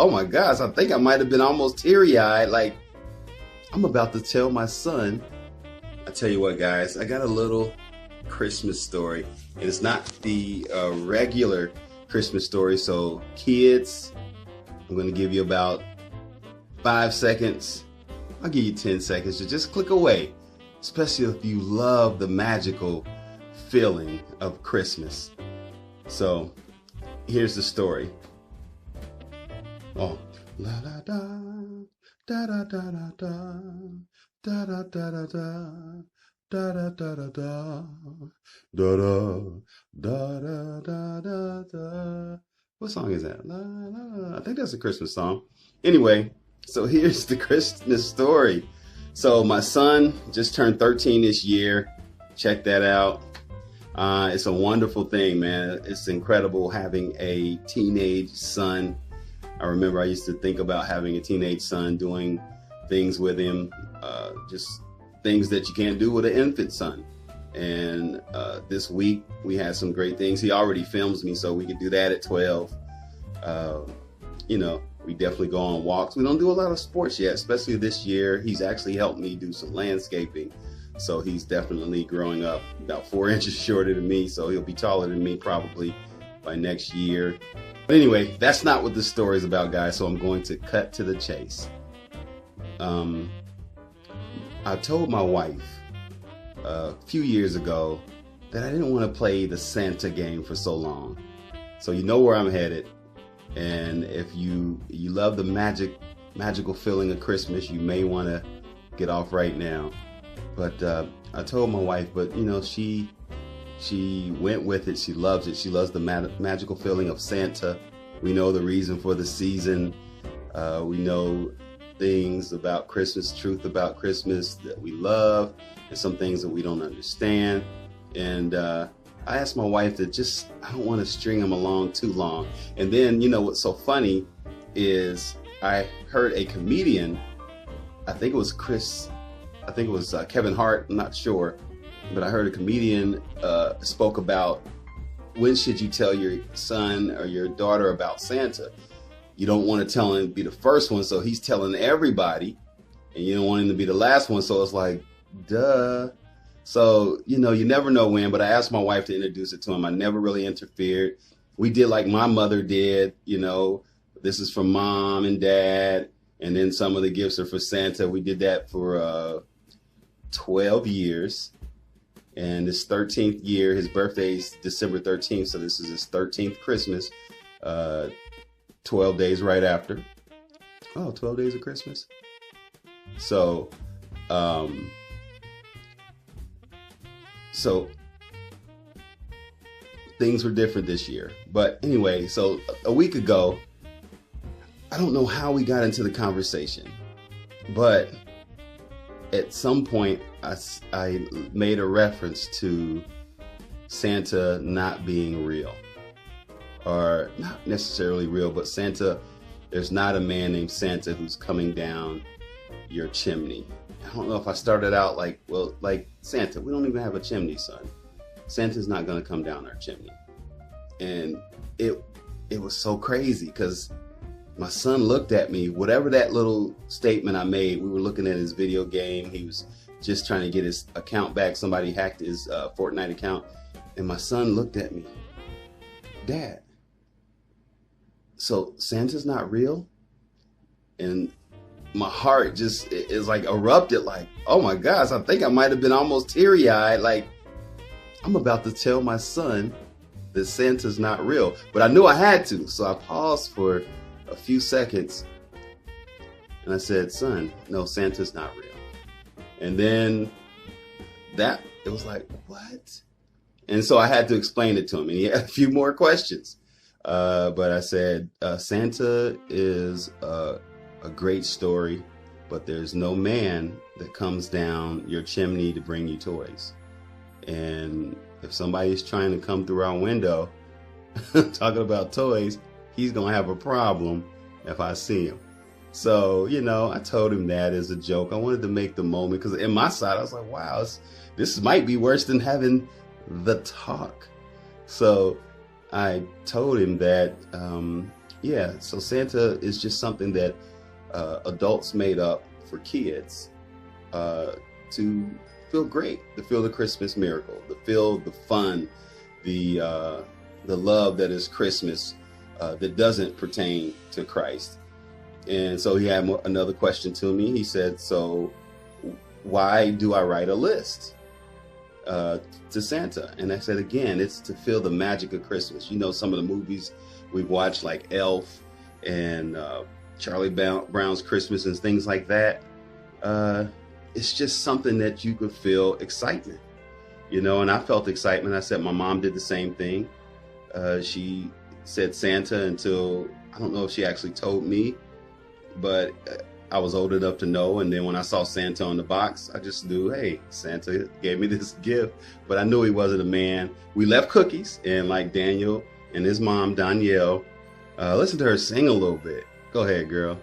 oh my gosh, I think I might have been almost teary-eyed. Like, I'm about to tell my son. I tell you what, guys, I got a little Christmas story. And it's not the regular Christmas story. So kids, I'm going to give you about 5 seconds. I'll give you 10 seconds to just click away, especially if you love the magical feeling of Christmas. So here's the story. Oh, la la da, da da da da da, da da da da da. Da da da da da da da da da da da. What song is that? La, la. I think that's a Christmas song. Anyway, so here's the Christmas story. So my son just turned 13 this year. Check that out. It's a wonderful thing, man. It's incredible having a teenage son. I remember I used to think about having a teenage son, doing things with him, just things that you can't do with an infant son. And this week we had some great things. He already films me, so we could do that at 12. You know, we definitely go on walks. We don't do a lot of sports yet, especially this year. He's actually helped me do some landscaping. So he's definitely growing up about 4 inches shorter than me. So he'll be taller than me probably by next year. But anyway, that's not what this story is about, guys. So I'm going to cut to the chase. I told my wife a few years ago that I didn't want to play the Santa game for so long. So you know where I'm headed. And if you love the magical feeling of Christmas, you may want to get off right now. But I told my wife, but you know, she went with it. She loves it. She loves the magical feeling of Santa. We know the reason for the season. We know things about Christmas, truth about Christmas that we love, and some things that we don't understand. And I asked my wife that I don't want to string them along too long. And then, you know, what's so funny is I heard a comedian, I think it was Kevin Hart, I'm not sure, but I heard a comedian spoke about when should you tell your son or your daughter about Santa. You don't want to tell him to be the first one, so he's telling everybody, and you don't want him to be the last one, so it's like, duh. So, you know, you never know when, but I asked my wife to introduce it to him. I never really interfered. We did like my mother did, you know, this is for mom and dad, and then some of the gifts are for Santa. We did that for 12 years, and this 13th year, his birthday is December 13th, so this is his 13th Christmas. 12 days right after. Oh, 12 days of Christmas. So things were different this year. But anyway, so a week ago, I don't know how we got into the conversation, but at some point I made a reference to Santa not being real. Or not necessarily real, but Santa, there's not a man named Santa who's coming down your chimney. I don't know if I started out like, well, like Santa, we don't even have a chimney, son. Santa's not gonna come down our chimney. And it was so crazy because my son looked at me, whatever that little statement I made, we were looking at his video game. He was just trying to get his account back. Somebody hacked his Fortnite account. And my son looked at me, Dad, so Santa's not real? And my heart just is like erupted, like, oh my gosh, I think I might have been almost teary-eyed. Like, I'm about to tell my son that Santa's not real. But I knew I had to, so I paused for a few seconds and I said, son, no, Santa's not real. And then it was like, what? And so I had to explain it to him, and he had a few more questions. But I said, Santa is a great story, but there's no man that comes down your chimney to bring you toys. And if somebody's trying to come through our window talking about toys, he's going to have a problem if I see him. So, you know, I told him that as a joke. I wanted to make the moment because in my side, I was like, wow, this might be worse than having the talk. So I told him that Yeah, so Santa is just something that adults made up for kids to feel great, to feel the Christmas miracle, to feel the fun, the love that is Christmas that doesn't pertain to Christ. And so he had another question to me. He said, so why do I write a list to Santa? And I said, again, it's to feel the magic of Christmas. You know, some of the movies we've watched like Elf and Charlie Brown's Christmas and things like that. It's just something that you could feel excitement, you know, and I felt excitement. I said my mom did the same thing. She said Santa until, I don't know if she actually told me, but I was old enough to know. And then when I saw Santa on the box, I just knew, hey, Santa gave me this gift. But I knew he wasn't a man. We left cookies, and like Daniel and his mom, Danielle, listen to her sing a little bit. Go ahead, girl.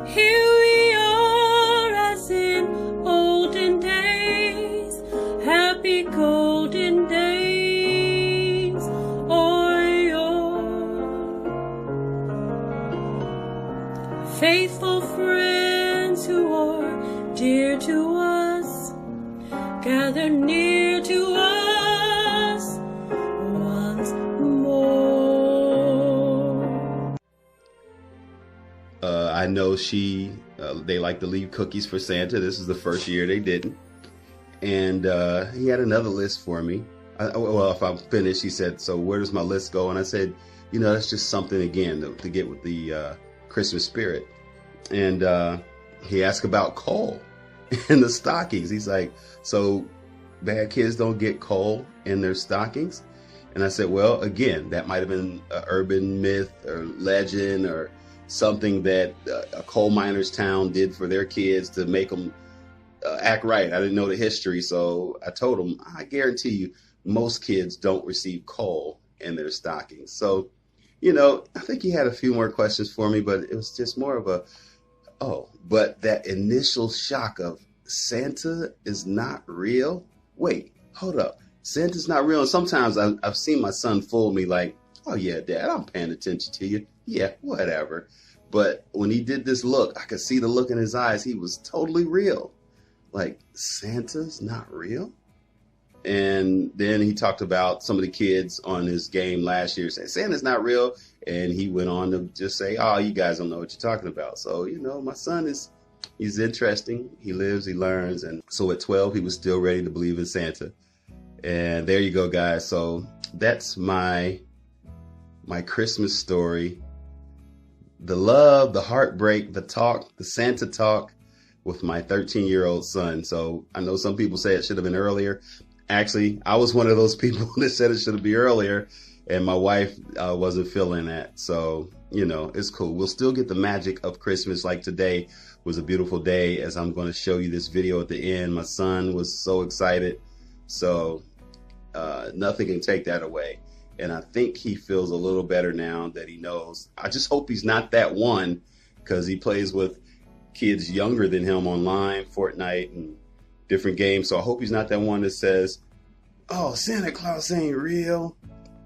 Here we are as in olden days, happy golden days o'er yore. Faithful friends who are dear to us, gather near to us once more. I know they like to leave cookies for Santa. This is the first year they didn't. And he had another list for me. Well, if I'm finished, he said, so where does my list go? And I said, you know, that's just something, again, to get with the Christmas spirit. And he asked about coal in the stockings. He's like, so bad kids don't get coal in their stockings? And I said, well, again, that might have been an urban myth or legend or something that a coal miner's town did for their kids to make them act right. I didn't know the history, so I told him, I guarantee you, most kids don't receive coal in their stockings. So, you know, I think he had a few more questions for me, but it was just more of a, but that initial shock of Santa is not real? Wait, hold up. Santa's not real. And sometimes I've seen my son fool me like, oh yeah, Dad, I'm paying attention to you. Yeah, whatever. But when he did this look, I could see the look in his eyes. He was totally real. Like, Santa's not real? And then he talked about some of the kids on his game last year saying Santa's not real. And he went on to just say, oh, you guys don't know what you're talking about. So, you know, my son he's interesting. He lives, he learns. And so at 12, he was still ready to believe in Santa. And there you go, guys. So that's my Christmas story. The love, the heartbreak, the talk, the Santa talk with my 13-year-old son. So I know some people say it should have been earlier. Actually, I was one of those people that said it should have been earlier, and my wife wasn't feeling that. So, you know, it's cool. We'll still get the magic of Christmas. Like today was a beautiful day, as I'm going to show you this video at the end. My son was so excited. So nothing can take that away. And I think he feels a little better now that he knows. I just hope he's not that one, because he plays with kids younger than him online, Fortnite and different games. So I hope he's not that one that says, oh, Santa Claus ain't real.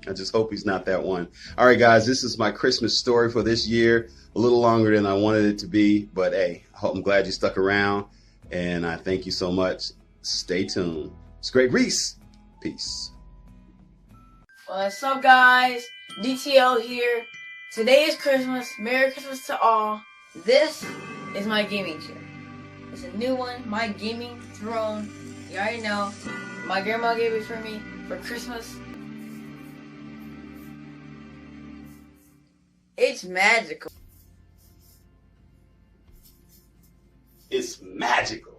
I just hope he's not that one. All right, guys, this is my Christmas story for this year. A little longer than I wanted it to be, but hey, I'm glad you stuck around, and I thank you so much. Stay tuned. It's Greg Reese. Peace. What's up, guys? DTL here. Today is Christmas. Merry Christmas to all. This is my gaming chair. It's a new one, my gaming throne. You already know. My grandma gave it for me for Christmas. It's magical. It's magical.